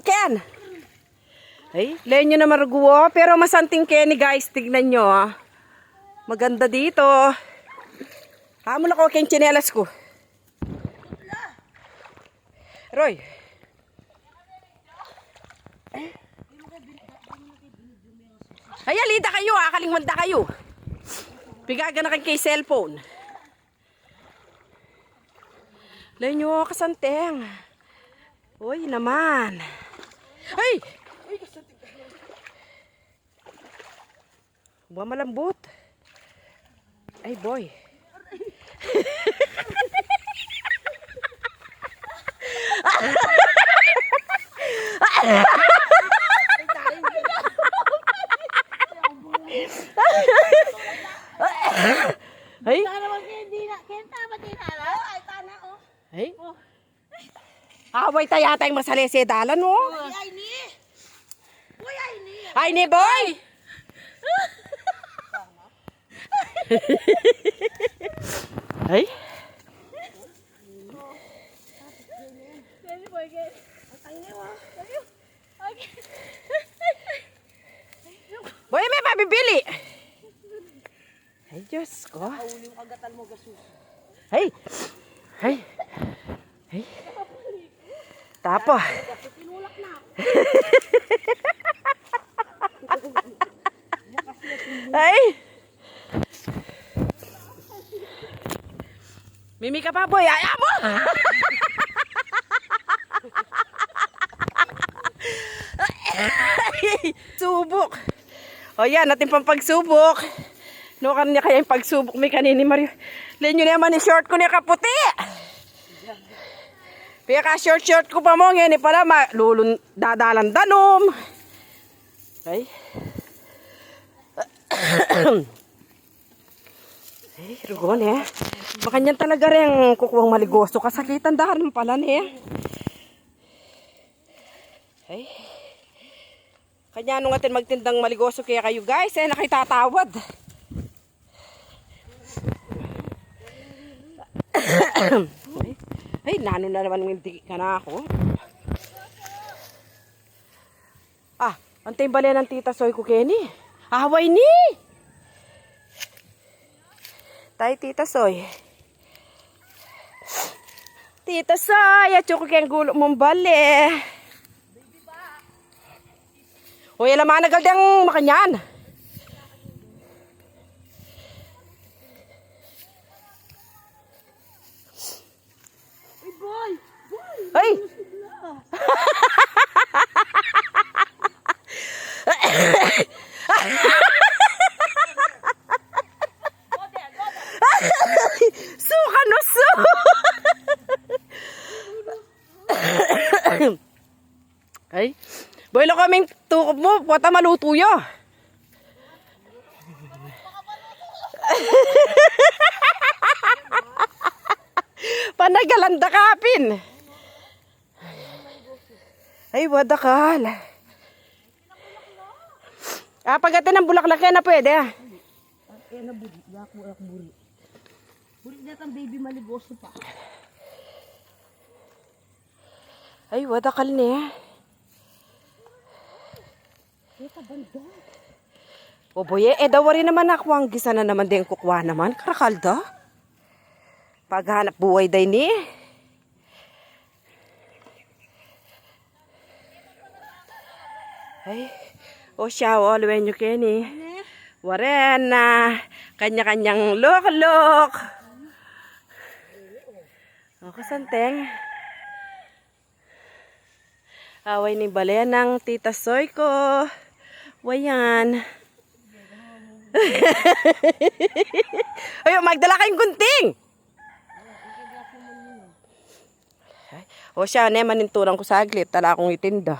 Ken. Ay, layo nyo na maruguo. Pero masanting Kenny guys. Tignan nyo ah. Maganda dito. Hamon ako kayong tsinelas ko. Roy. Ay, alida kayo ah. Kalingwanda kayo. Pigaga na kay cellphone. Layo nyo kasanteng. Uy naman. Ay! Buwa malambot. Ay boy. Ay. Ay. Away tayo yata yung masalese dalan mo. Ay ni boy. Ay. Boy, may pabibili. Ay, Diyos ko. Ay. Ay. Ay. Tapo. Ay. Mimi ka pa, boy. Ayaw mo. Subok. O yan, natin pang pagsubok. No, kanya kaya yung pagsubok may kanini Mario. Lenyo naman ni short ko niya kaputi. Kaya ka short ko pa mo ngayon pala lulun dadalan danom. Ay. Ay, rugon eh. Makanyan talaga rin kukuwang maligoso. Kasakitan dahan pala eh. Ay. Kanya nung atin magtindang maligoso kaya kayo guys eh nakitatawad. Ay, nano na naman hindi ka na ako. Ah, antay bali ng tita Soy ko Kenny. Away ni. Tay tita Soy. Tita Soy, at ko kayang gulo mong bali. Uy, alam mo nagal diyang makanyan. Ay! Suka no su! Ay! Boy lo kaming tukop mo, puwata maluto yo. Panagalanda kapin. Ay, wadakal. Ah, pagdating ng bulaklak yan na pwede ah. Yan na buri. Yak buri. Buri na ang baby maligoso pa. Ay, wadakal niya. Ito banda. O boy, dawari naman ako ang gisa na naman din kukwa naman. Karakalda. Paghanap buhay day ni. Ay, o siya, o luwen nyo Kenny. Waren na, kanya-kanyang lok-lok. O kasanteng. Away ni balen ng tita Soy ko. Wayan. Ay, magdala kayong gunting. O siya, maninturan ko saglit. Tala akong itinda.